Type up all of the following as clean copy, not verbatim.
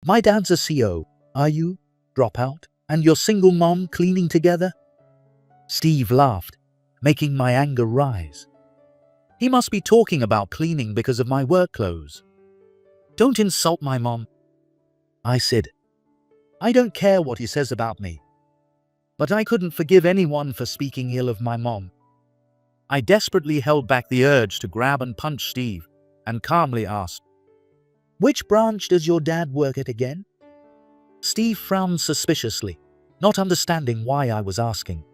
My dad's a CO. Are you? Dropout. And your single mom cleaning together? Steve laughed, making my anger rise. He must be talking about cleaning because of my work clothes. Don't insult my mom, I said. I don't care what he says about me. But I couldn't forgive anyone for speaking ill of my mom. I desperately held back the urge to grab and punch Steve and calmly asked, "Which branch does your dad work at again?" Steve frowned suspiciously, not understanding why I was asking,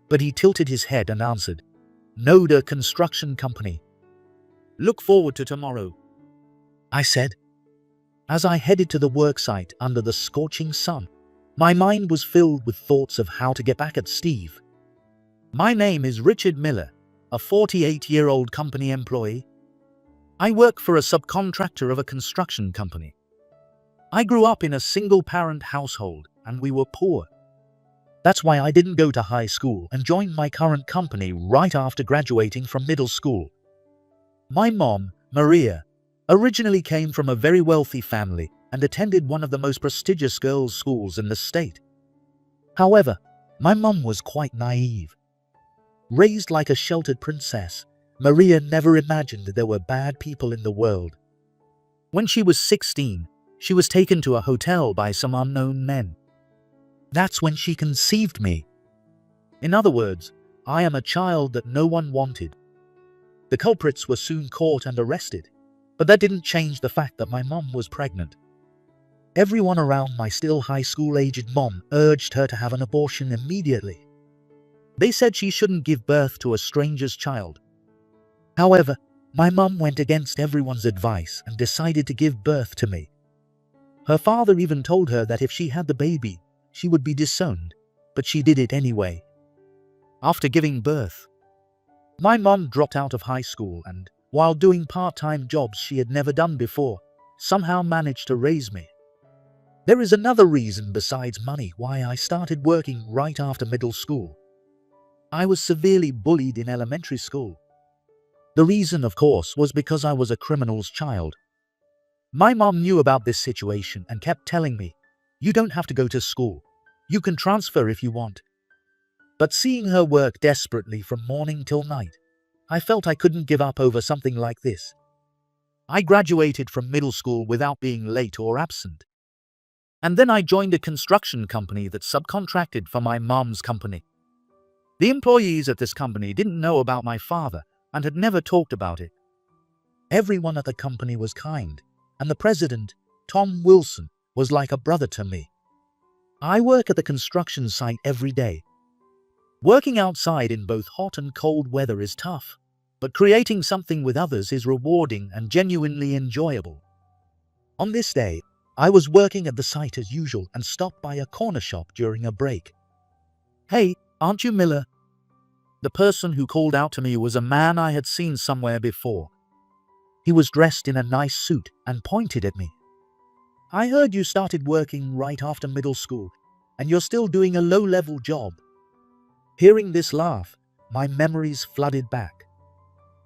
but he tilted his head and answered, "Noda Construction Company." "Look forward to tomorrow," I said. As I headed to the worksite under the scorching sun, my mind was filled with thoughts of how to get back at Steve. My name is Richard Miller, a 48-year-old company employee. I work for a subcontractor of a construction company. I grew up in a single-parent household and we were poor. That's why I didn't go to high school and joined my current company right after graduating from middle school. My mom, Maria, originally came from a very wealthy family and attended one of the most prestigious girls' schools in the state. However, my mom was quite naive. Raised like a sheltered princess, Maria never imagined that there were bad people in the world. When she was 16, she was taken to a hotel by some unknown men. That's when she conceived me. In other words, I am a child that no one wanted. The culprits were soon caught and arrested, but that didn't change the fact that my mom was pregnant. Everyone around my still high school-aged mom urged her to have an abortion immediately. They said she shouldn't give birth to a stranger's child. However, my mom went against everyone's advice and decided to give birth to me. Her father even told her that if she had the baby, she would be disowned, but she did it anyway. After giving birth, my mom dropped out of high school and, while doing part-time jobs she had never done before, somehow managed to raise me. There is another reason besides money why I started working right after middle school. I was severely bullied in elementary school. The reason, of course, was because I was a criminal's child. My mom knew about this situation and kept telling me, "You don't have to go to school. You can transfer if you want." But seeing her work desperately from morning till night, I felt I couldn't give up over something like this. I graduated from middle school without being late or absent. And then I joined a construction company that subcontracted for my mom's company. The employees at this company didn't know about my father and had never talked about it. Everyone at the company was kind, and the president, Tom Wilson, was like a brother to me. I work at the construction site every day. Working outside in both hot and cold weather is tough, but creating something with others is rewarding and genuinely enjoyable. On this day, I was working at the site as usual and stopped by a corner shop during a break. "Hey, aren't you Miller?" The person who called out to me was a man I had seen somewhere before. He was dressed in a nice suit and pointed at me. "I heard you started working right after middle school, and you're still doing a low-level job." Hearing this laugh, my memories flooded back.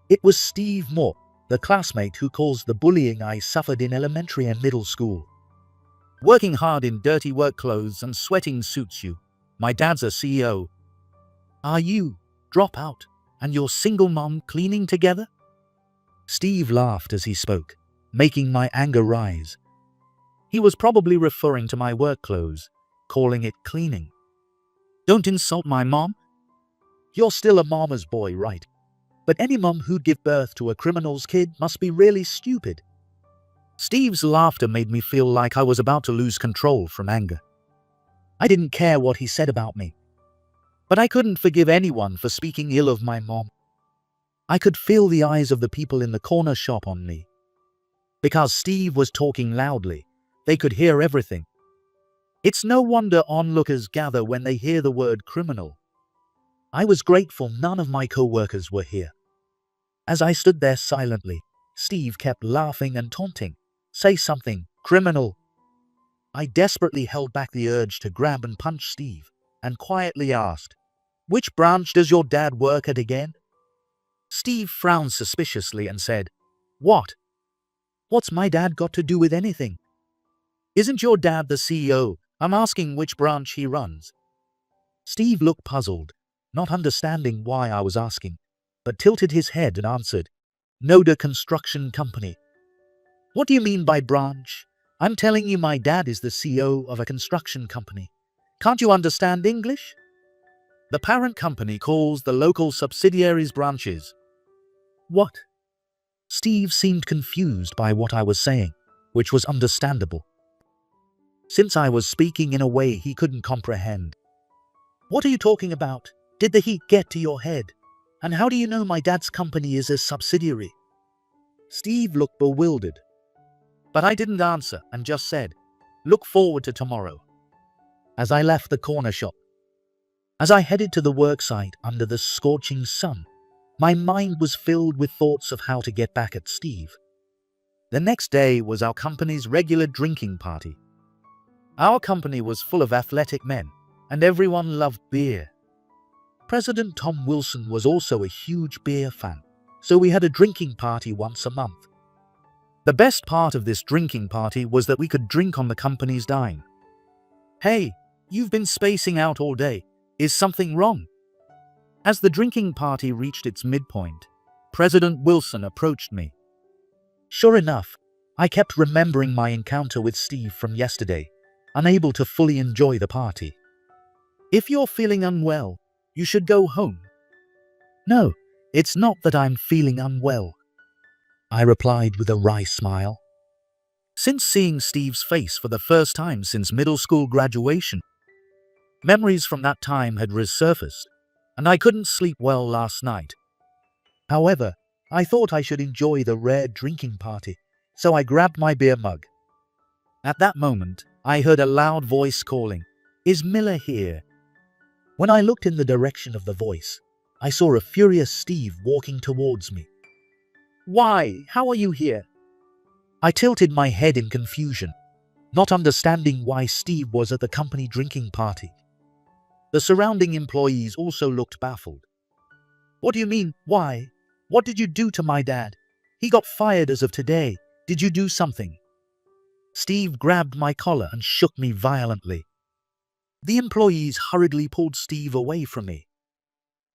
It was Steve Moore, the classmate who caused the bullying I suffered in elementary and middle school. "Working hard in dirty work clothes and sweating suits you. My dad's a CEO. Are you, Dropout, and your single mom cleaning together?" Steve laughed as he spoke, making my anger rise. He was probably referring to my work clothes, calling it cleaning. "Don't insult my mom. You're still a mama's boy, right? But any mom who'd give birth to a criminal's kid must be really stupid." Steve's laughter made me feel like I was about to lose control from anger. I didn't care what he said about me, but I couldn't forgive anyone for speaking ill of my mom. I could feel the eyes of the people in the corner shop on me. Because Steve was talking loudly, they could hear everything. It's no wonder onlookers gather when they hear the word criminal. I was grateful none of my co-workers were here. As I stood there silently, Steve kept laughing and taunting. "Say something, criminal." I desperately held back the urge to grab and punch Steve, and quietly asked, "Which branch does your dad work at again?" Steve frowned suspiciously and said, "What? What's my dad got to do with anything?" Isn't your dad the CEO? I'm asking which branch he runs. Steve looked puzzled, not understanding why I was asking, but tilted his head and answered, Noda Construction Company. What do you mean by branch? I'm telling you my dad is the CEO of a construction company. Can't you understand English? The parent company calls the local subsidiaries branches. What? Steve seemed confused by what I was saying, which was understandable, since I was speaking in a way he couldn't comprehend. What are you talking about? Did the heat get to your head? And how do you know my dad's company is a subsidiary? Steve looked bewildered. But I didn't answer and just said, look forward to tomorrow. As I left the corner shop. As I headed to the worksite under the scorching sun, my mind was filled with thoughts of how to get back at Steve. The next day was our company's regular drinking party. Our company was full of athletic men, and everyone loved beer. President Tom Wilson was also a huge beer fan, so we had a drinking party once a month. The best part of this drinking party was that we could drink on the company's dime. Hey, you've been spacing out all day. Is something wrong? As the drinking party reached its midpoint, President Wilson approached me. Sure enough, I kept remembering my encounter with Steve from yesterday, unable to fully enjoy the party. If you're feeling unwell, you should go home. No, it's not that I'm feeling unwell, I replied with a wry smile. Since seeing Steve's face for the first time since middle school graduation, memories from that time had resurfaced, and I couldn't sleep well last night. However, I thought I should enjoy the rare drinking party, so I grabbed my beer mug. At that moment, I heard a loud voice calling, Is Miller here? When I looked in the direction of the voice, I saw a furious Steve walking towards me. Why? How are you here? I tilted my head in confusion, not understanding why Steve was at the company drinking party. The surrounding employees also looked baffled. What do you mean, why? What did you do to my dad? He got fired as of today. Did you do something? Steve grabbed my collar and shook me violently. The employees hurriedly pulled Steve away from me.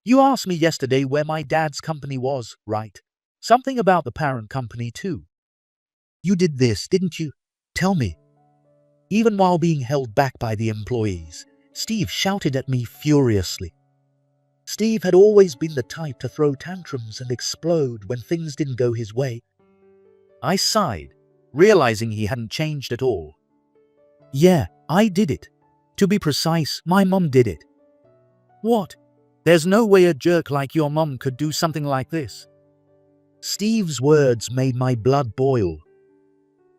You asked me yesterday where my dad's company was, right? Something about the parent company too. You did this, didn't you? Tell me. Even while being held back by the employees, Steve shouted at me furiously. Steve had always been the type to throw tantrums and explode when things didn't go his way. I sighed, realizing he hadn't changed at all. Yeah, I did it. To be precise, my mom did it. What? There's no way a jerk like your mom could do something like this. Steve's words made my blood boil.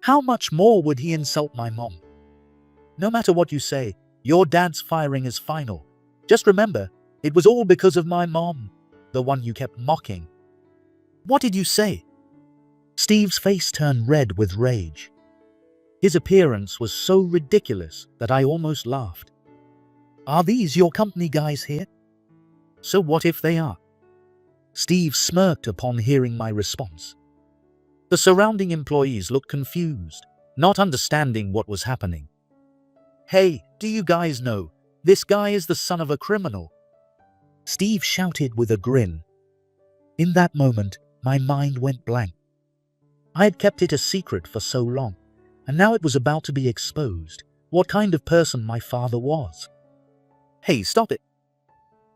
How much more would he insult my mom? No matter what you say, your dad's firing is final. Just remember, it was all because of my mom, the one you kept mocking. What did you say? Steve's face turned red with rage. His appearance was so ridiculous that I almost laughed. Are these your company guys here? So what if they are? Steve smirked upon hearing my response. The surrounding employees looked confused, not understanding what was happening. Hey, do you guys know, this guy is the son of a criminal? Steve shouted with a grin. In that moment, my mind went blank. I had kept it a secret for so long, and now it was about to be exposed, what kind of person my father was. Hey, stop it.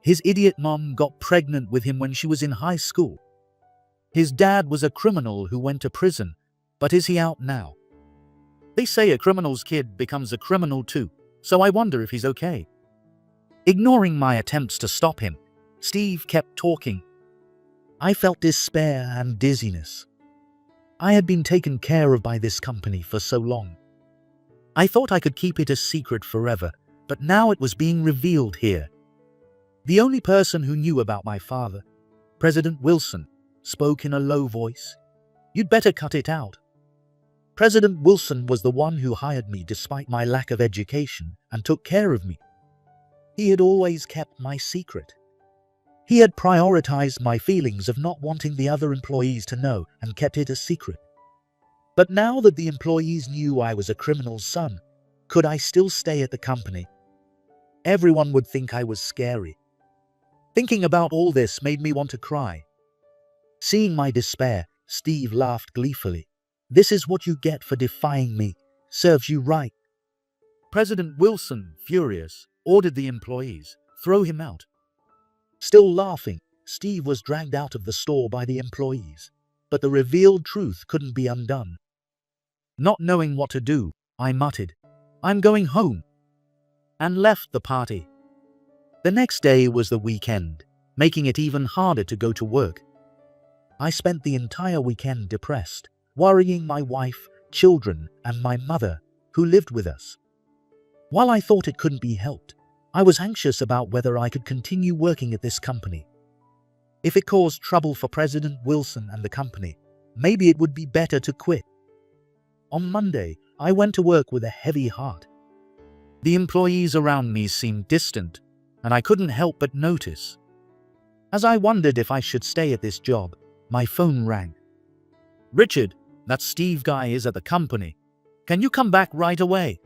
His idiot mom got pregnant with him when she was in high school. His dad was a criminal who went to prison, but is he out now? They say a criminal's kid becomes a criminal too, so I wonder if he's okay. Ignoring my attempts to stop him, Steve kept talking. I felt despair and dizziness. I had been taken care of by this company for so long. I thought I could keep it a secret forever, but now it was being revealed here. The only person who knew about my father, President Wilson, spoke in a low voice. You'd better cut it out. President Wilson was the one who hired me despite my lack of education and took care of me. He had always kept my secret. He had prioritized my feelings of not wanting the other employees to know and kept it a secret. But now that the employees knew I was a criminal's son, could I still stay at the company? Everyone would think I was scary. Thinking about all this made me want to cry. Seeing my despair, Steve laughed gleefully. "This is what you get for defying me. Serves you right." President Wilson, furious, ordered the employees, "Throw him out." Still laughing, Steve was dragged out of the store by the employees. But the revealed truth couldn't be undone. Not knowing what to do, I muttered, "I'm going home," and left the party. The next day was the weekend, making it even harder to go to work. I spent the entire weekend depressed, worrying my wife, children, and my mother, who lived with us. While I thought it couldn't be helped, I was anxious about whether I could continue working at this company. If it caused trouble for President Wilson and the company, maybe it would be better to quit. On Monday, I went to work with a heavy heart. The employees around me seemed distant, and I couldn't help but notice. As I wondered if I should stay at this job, my phone rang. "Richard, that Steve guy is at the company. Can you come back right away?"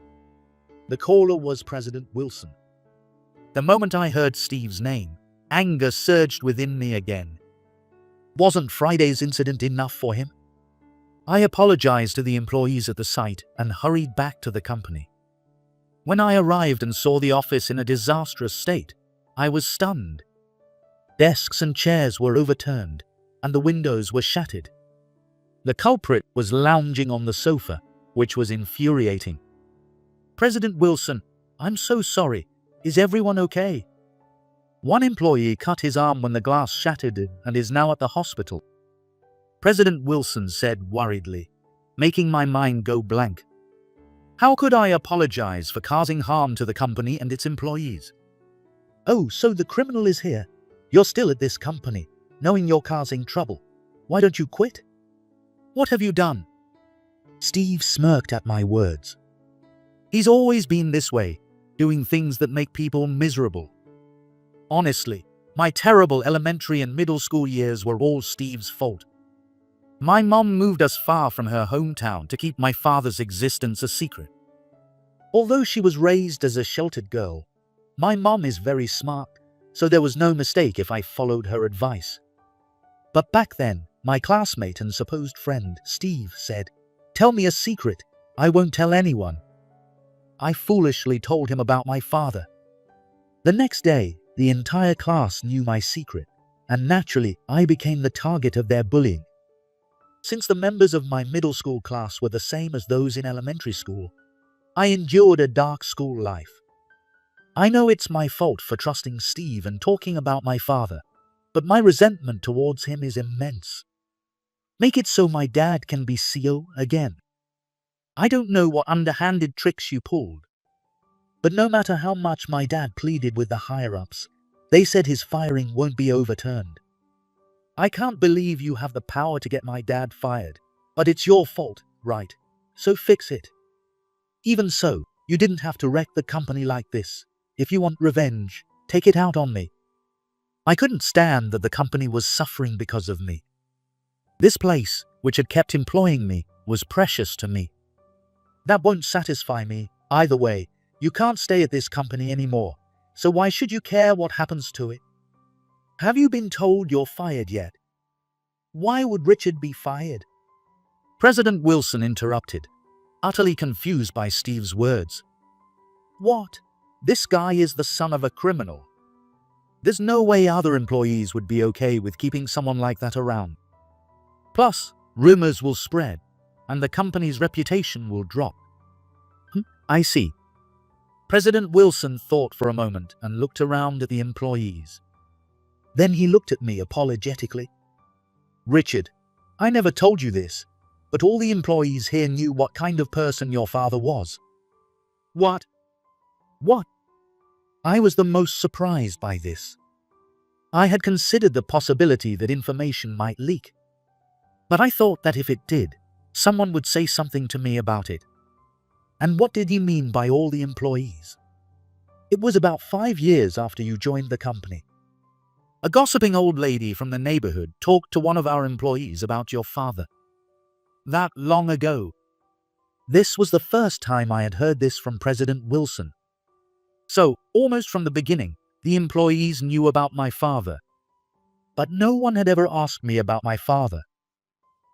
The caller was President Wilson. The moment I heard Steve's name, anger surged within me again. Wasn't Friday's incident enough for him? I apologized to the employees at the site and hurried back to the company. When I arrived and saw the office in a disastrous state, I was stunned. Desks and chairs were overturned, and the windows were shattered. The culprit was lounging on the sofa, which was infuriating. "President Wilson, I'm so sorry. Is everyone okay?" One employee cut his arm when the glass shattered and is now at the hospital. President Wilson said worriedly, making my mind go blank. How could I apologize for causing harm to the company and its employees? "Oh, so the criminal is here. You're still at this company, knowing you're causing trouble. Why don't you quit?" "What have you done?" Steve smirked at my words. He's always been this way, doing things that make people miserable. Honestly, my terrible elementary and middle school years were all Steve's fault. My mom moved us far from her hometown to keep my father's existence a secret. Although she was raised as a sheltered girl, my mom is very smart, so there was no mistake if I followed her advice. But back then, my classmate and supposed friend, Steve, said, "Tell me a secret. I won't tell anyone." I foolishly told him about my father. The next day, the entire class knew my secret, and naturally, I became the target of their bullying. Since the members of my middle school class were the same as those in elementary school, I endured a dark school life. I know it's my fault for trusting Steve and talking about my father, but my resentment towards him is immense. Make it so my dad can be CEO again. I don't know what underhanded tricks you pulled, but no matter how much my dad pleaded with the higher-ups, they said his firing won't be overturned. I can't believe you have the power to get my dad fired, but it's your fault, right? So fix it. Even so, you didn't have to wreck the company like this. If you want revenge, take it out on me. I couldn't stand that the company was suffering because of me. This place, which had kept employing me, was precious to me. That won't satisfy me. Either way, you can't stay at this company anymore, so why should you care what happens to it? Have you been told you're fired yet? Why would Richard be fired? President Wilson interrupted, utterly confused by Steve's words. What? This guy is the son of a criminal. There's no way other employees would be okay with keeping someone like that around. Plus, rumors will spread, and the company's reputation will drop. I see. President Wilson thought for a moment and looked around at the employees. Then he looked at me apologetically. Richard, I never told you this, but all the employees here knew what kind of person your father was. What? What? I was the most surprised by this. I had considered the possibility that information might leak. But I thought that if it did, someone would say something to me about it. And what did he mean by all the employees? It was about 5 years after you joined the company. A gossiping old lady from the neighborhood talked to one of our employees about your father. that long ago. This was the first time I had heard this from President Wilson. So, almost from the beginning, the employees knew about my father. But no one had ever asked me about my father.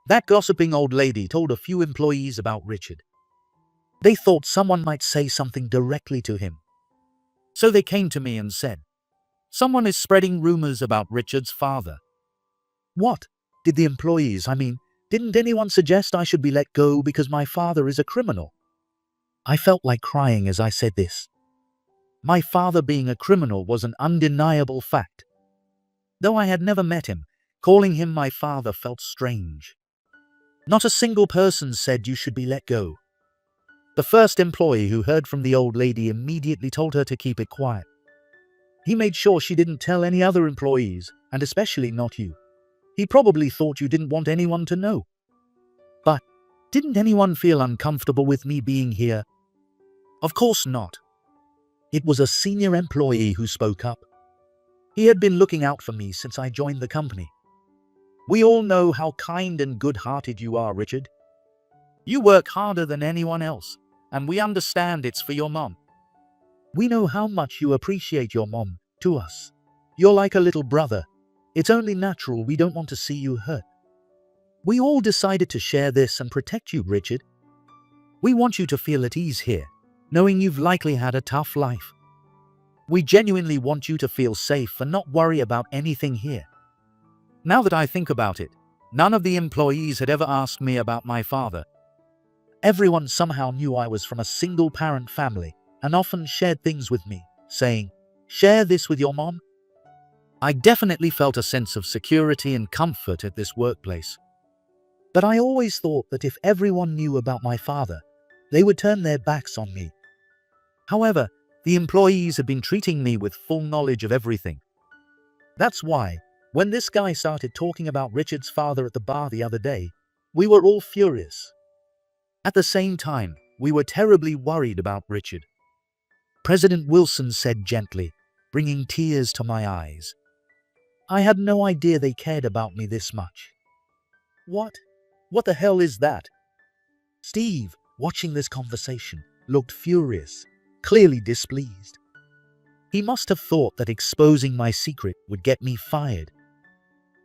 That gossiping old lady told a few employees about Richard. They thought someone might say something directly to him. So they came to me and said, "Someone is spreading rumors about Richard's father." What? Did the employees, didn't anyone suggest I should be let go because my father is a criminal? I felt like crying as I said this. My father being a criminal was an undeniable fact. Though I had never met him, calling him my father felt strange. Not a single person said you should be let go. The first employee who heard from the old lady immediately told her to keep it quiet. He made sure she didn't tell any other employees, and especially not you. He probably thought you didn't want anyone to know. But didn't anyone feel uncomfortable with me being here? Of course not. It was a senior employee who spoke up. He had been looking out for me since I joined the company. "We all know how kind and good-hearted you are, Richard. You work harder than anyone else, and we understand it's for your mom. We know how much you appreciate your mom to us. You're like a little brother. It's only natural we don't want to see you hurt. We all decided to share this and protect you, Richard. We want you to feel at ease here, knowing you've likely had a tough life. We genuinely want you to feel safe and not worry about anything here." Now that I think about it, none of the employees had ever asked me about my father. Everyone somehow knew I was from a single-parent family and often shared things with me, saying, "Share this with your mom." I definitely felt a sense of security and comfort at this workplace. But I always thought that if everyone knew about my father, they would turn their backs on me. However, the employees had been treating me with full knowledge of everything. That's why, when this guy started talking about Richard's father at the bar the other day, we were all furious. At the same time, we were terribly worried about Richard. President Wilson said gently, bringing tears to my eyes, "I had no idea they cared about me this much." What? What the hell is that? Steve, watching this conversation, looked furious, clearly displeased. He must have thought that exposing my secret would get me fired.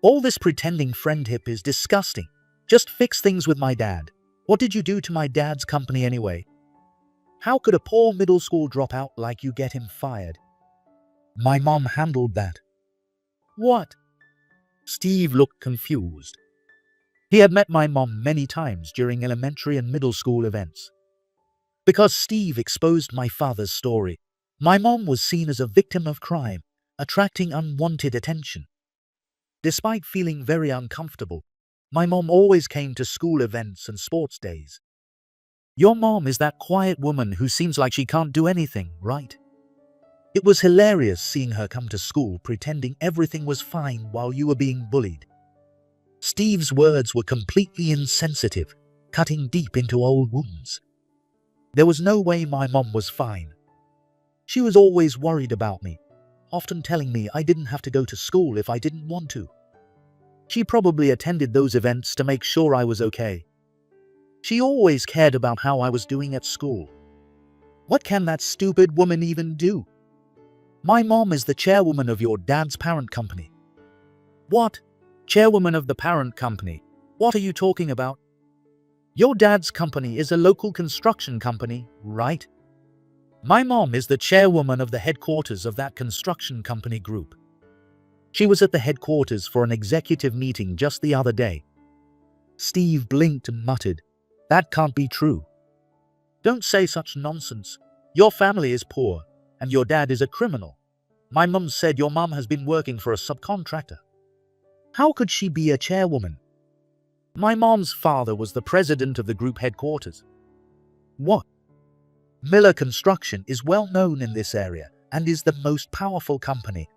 All this pretending friendship is disgusting. Just fix things with my dad. What did you do to my dad's company anyway? How could a poor middle school dropout like you get him fired? My mom handled that. What? Steve looked confused. He had met my mom many times during elementary and middle school events. Because Steve exposed my father's story, my mom was seen as a victim of crime, attracting unwanted attention. Despite feeling very uncomfortable, my mom always came to school events and sports days. Your mom is that quiet woman who seems like she can't do anything, right? It was hilarious seeing her come to school pretending everything was fine while you were being bullied. Steve's words were completely insensitive, cutting deep into old wounds. There was no way my mom was fine. She was always worried about me, often telling me I didn't have to go to school if I didn't want to. She probably attended those events to make sure I was okay. She always cared about how I was doing at school. What can that stupid woman even do? My mom is the chairwoman of your dad's parent company. What? Chairwoman of the parent company? What are you talking about? Your dad's company is a local construction company, right? My mom is the chairwoman of the headquarters of that construction company group. She was at the headquarters for an executive meeting just the other day. Steve blinked and muttered, "That can't be true." "Don't say such nonsense. Your family is poor, and your dad is a criminal. My mum said your mum has been working for a subcontractor. How could she be a chairwoman? My mom's father was the president of the group headquarters." What? Miller Construction is well known in this area and is the most powerful company.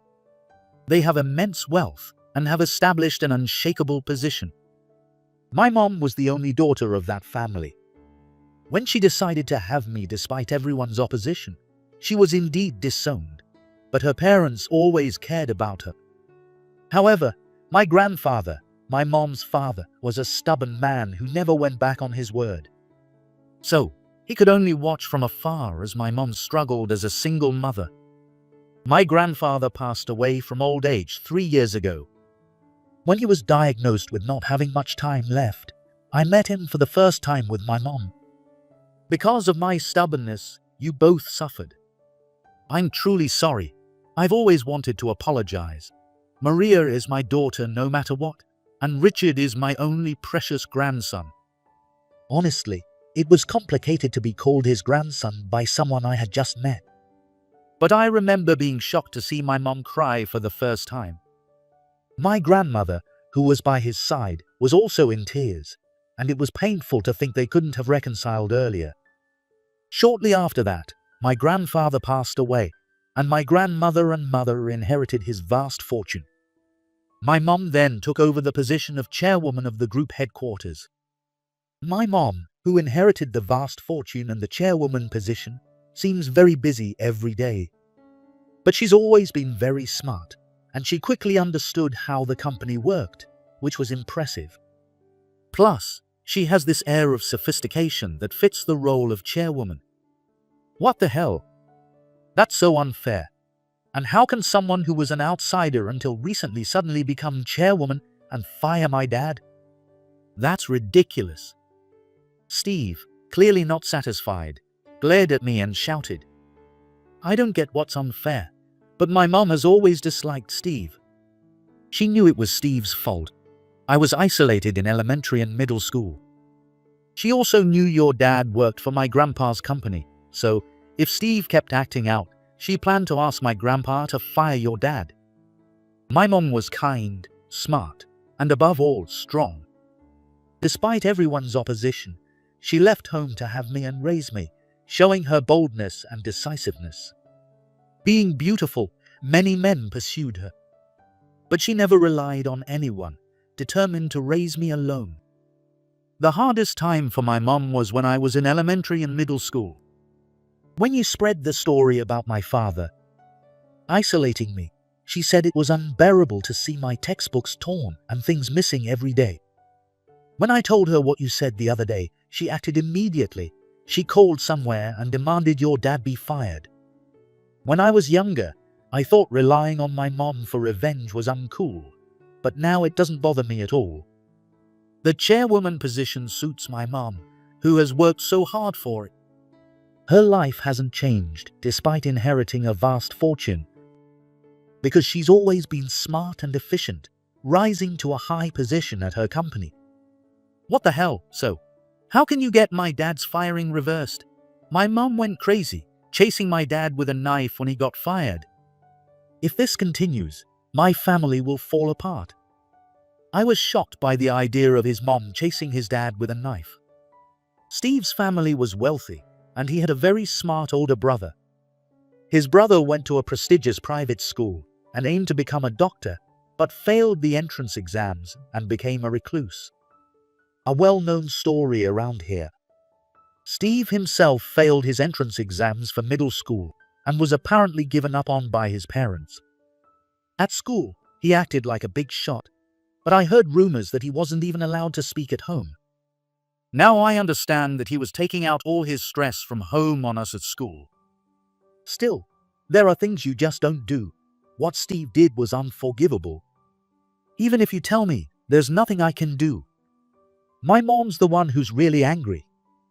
They have immense wealth and have established an unshakable position. My mom was the only daughter of that family. When she decided to have me despite everyone's opposition, she was indeed disowned, but her parents always cared about her. However, my grandfather, My mom's father was a stubborn man who never went back on his word. So, he could only watch from afar as my mom struggled as a single mother. My grandfather passed away from old age 3 years ago. When he was diagnosed with not having much time left, I met him for the first time with my mom. Because of my stubbornness, you both suffered. I'm truly sorry. I've always wanted to apologize. Maria is my daughter no matter what, and Richard is my only precious grandson. Honestly, it was complicated to be called his grandson by someone I had just met. But I remember being shocked to see my mom cry for the first time. My grandmother, who was by his side, was also in tears, and it was painful to think they couldn't have reconciled earlier. Shortly after that, my grandfather passed away, and my grandmother and mother inherited his vast fortune. My mom then took over the position of chairwoman of the group headquarters. My mom, who inherited the vast fortune and the chairwoman position, seems very busy every day. But she's always been very smart, and she quickly understood how the company worked, which was impressive. Plus, she has this air of sophistication that fits the role of chairwoman. What the hell? That's so unfair. And how can someone who was an outsider until recently suddenly become chairwoman and fire my dad? That's ridiculous. Steve, clearly not satisfied, glared at me and shouted, I don't get what's unfair, but my mom has always disliked Steve. She knew it was Steve's fault. I was isolated in elementary and middle school. She also knew your dad worked for my grandpa's company, so if Steve kept acting out, she planned to ask my grandpa to fire your dad. My mom was kind, smart, and above all, strong. Despite everyone's opposition, she left home to have me and raise me, showing her boldness and decisiveness. Being beautiful, many men pursued her. But she never relied on anyone, determined to raise me alone. The hardest time for my mom was when I was in elementary and middle school. When you spread the story about my father isolating me, she said it was unbearable to see my textbooks torn and things missing every day. When I told her what you said the other day, she acted immediately. She called somewhere and demanded your dad be fired. When I was younger, I thought relying on my mom for revenge was uncool, but now it doesn't bother me at all. The chairwoman position suits my mom, who has worked so hard for it. Her life hasn't changed despite inheriting a vast fortune, because she's always been smart and efficient, rising to a high position at her company. What the hell? So, how can you get my dad's firing reversed? My mom went crazy, chasing my dad with a knife when he got fired. If this continues, my family will fall apart. I was shocked by the idea of his mom chasing his dad with a knife. Steve's family was wealthy, and he had a very smart older brother. His brother went to a prestigious private school and aimed to become a doctor, but failed the entrance exams and became a recluse. A well-known story around here. Steve himself failed his entrance exams for middle school and was apparently given up on by his parents. At school, he acted like a big shot, but I heard rumors that he wasn't even allowed to speak at home. Now I understand that he was taking out all his stress from home on us at school. Still, there are things you just don't do. What Steve did was unforgivable. Even if you tell me, there's nothing I can do. My mom's the one who's really angry.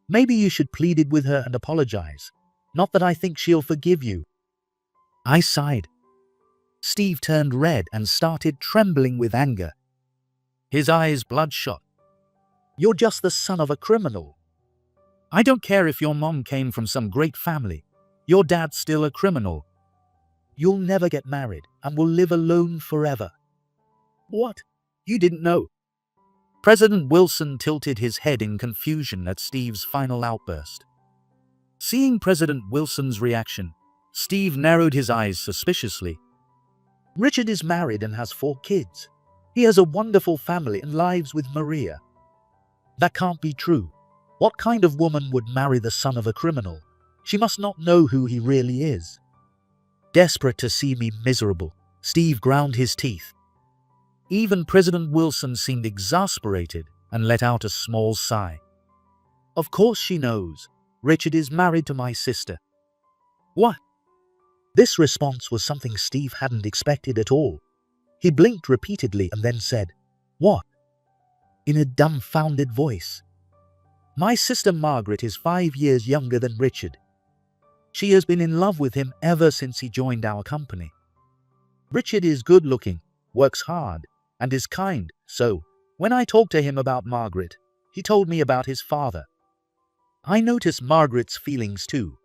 Maybe you should plead it with her and apologize. Not that I think she'll forgive you. I sighed. Steve turned red and started trembling with anger. His eyes bloodshot. You're just the son of a criminal. I don't care if your mom came from some great family. Your dad's still a criminal. You'll never get married and will live alone forever. What? You didn't know? President Wilson tilted his head in confusion at Steve's final outburst. Seeing President Wilson's reaction, Steve narrowed his eyes suspiciously. Richard is married and has 4 kids. He has a wonderful family and lives with Maria. That can't be true. What kind of woman would marry the son of a criminal? She must not know who he really is. Desperate to see me miserable, Steve ground his teeth. Even President Wilson seemed exasperated and let out a small sigh. Of course she knows. Richard is married to my sister. What? This response was something Steve hadn't expected at all. He blinked repeatedly and then said, "What?" in a dumbfounded voice. My sister Margaret is 5 years younger than Richard. She has been in love with him ever since he joined our company. Richard is good-looking, works hard, and is kind, so when I talked to him about Margaret, he told me about his father. I noticed Margaret's feelings too.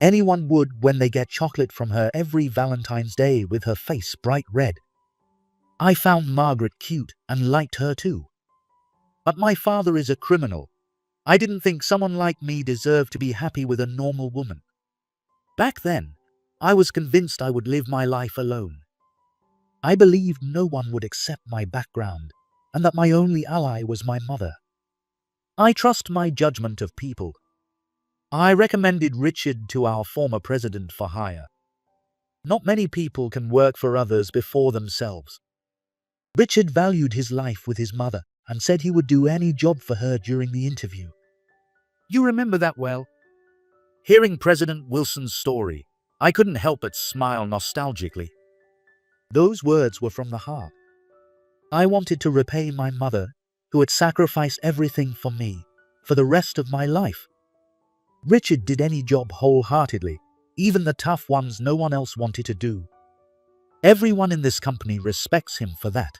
Anyone would when they get chocolate from her every Valentine's Day with her face bright red. I found Margaret cute and liked her too. But my father is a criminal. I didn't think someone like me deserved to be happy with a normal woman. Back then, I was convinced I would live my life alone. I believed no one would accept my background and that my only ally was my mother. I trust my judgment of people. I recommended Richard to our former president for hire. Not many people can work for others before themselves. Richard valued his life with his mother and said he would do any job for her during the interview. You remember that well? Hearing President Wilson's story, I couldn't help but smile nostalgically. Those words were from the heart. I wanted to repay my mother, who had sacrificed everything for me, for the rest of my life. Richard did any job wholeheartedly, even the tough ones no one else wanted to do. Everyone in this company respects him for that.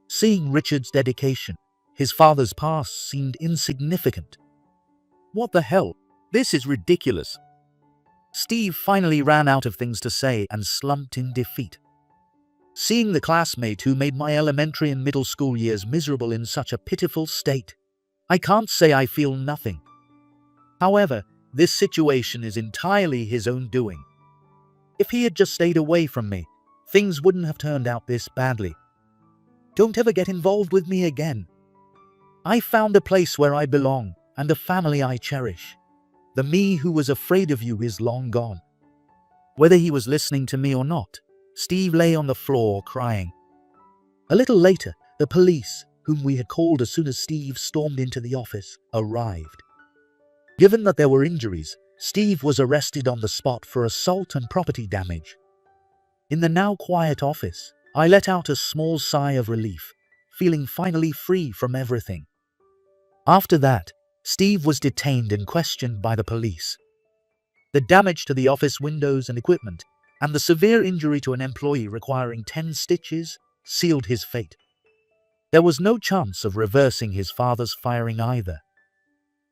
Seeing Richard's dedication, his father's past seemed insignificant. What the hell? This is ridiculous. Steve finally ran out of things to say and slumped in defeat. Seeing the classmate who made my elementary and middle school years miserable in such a pitiful state, I can't say I feel nothing. However, this situation is entirely his own doing. If he had just stayed away from me, things wouldn't have turned out this badly. Don't ever get involved with me again. I found a place where I belong and a family I cherish. The me who was afraid of you is long gone. Whether he was listening to me or not, Steve lay on the floor crying. A little later, the police, whom we had called as soon as Steve stormed into the office, arrived. Given that there were injuries, Steve was arrested on the spot for assault and property damage. In the now quiet office, I let out a small sigh of relief, feeling finally free from everything. After that, Steve was detained and questioned by the police. The damage to the office windows and equipment, and the severe injury to an employee requiring 10 stitches, sealed his fate. There was no chance of reversing his father's firing either.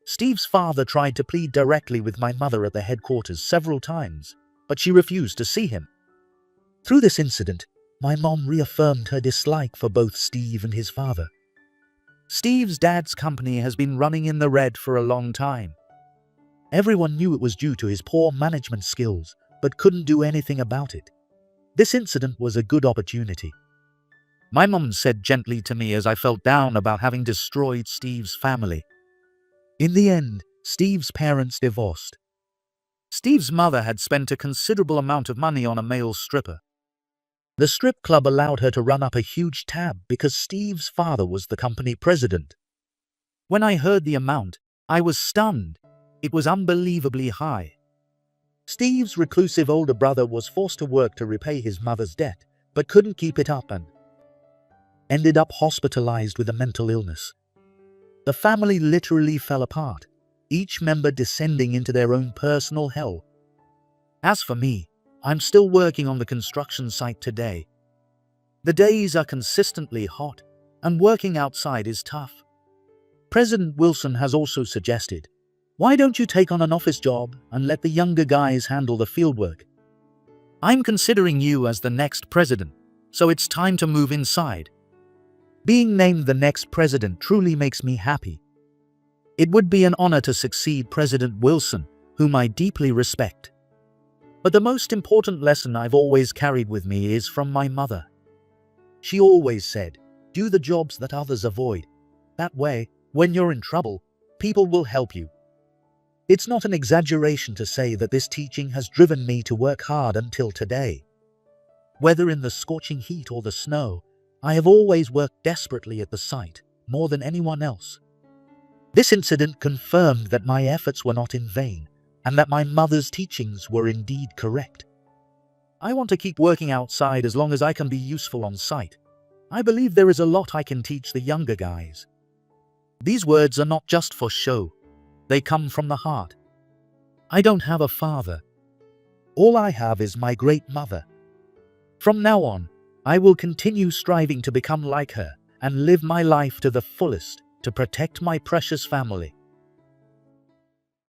Steve's father tried to plead directly with my mother at the headquarters several times, but she refused to see him. Through this incident, my mom reaffirmed her dislike for both Steve and his father. Steve's dad's company has been running in the red for a long time. Everyone knew it was due to his poor management skills, but couldn't do anything about it. This incident was a good opportunity. My mom said gently to me as I felt down about having destroyed Steve's family. In the end, Steve's parents divorced. Steve's mother had spent a considerable amount of money on a male stripper. The strip club allowed her to run up a huge tab because Steve's father was the company president. When I heard the amount, I was stunned. It was unbelievably high. Steve's reclusive older brother was forced to work to repay his mother's debt, but couldn't keep it up and ended up hospitalized with a mental illness. The family literally fell apart, each member descending into their own personal hell. As for me, I'm still working on the construction site today. The days are consistently hot, and working outside is tough. President Wilson has also suggested, why don't you take on an office job and let the younger guys handle the fieldwork? I'm considering you as the next president, so it's time to move inside. Being named the next president truly makes me happy. It would be an honor to succeed President Wilson, whom I deeply respect. But the most important lesson I've always carried with me is from my mother. She always said, do the jobs that others avoid. That way, when you're in trouble, people will help you. It's not an exaggeration to say that this teaching has driven me to work hard until today. Whether in the scorching heat or the snow, I have always worked desperately at the site, more than anyone else. This incident confirmed that my efforts were not in vain, and that my mother's teachings were indeed correct. I want to keep working outside as long as I can be useful on site. I believe there is a lot I can teach the younger guys. These words are not just for show. They come from the heart. I don't have a father. All I have is my great mother. From now on, I will continue striving to become like her and live my life to the fullest to protect my precious family.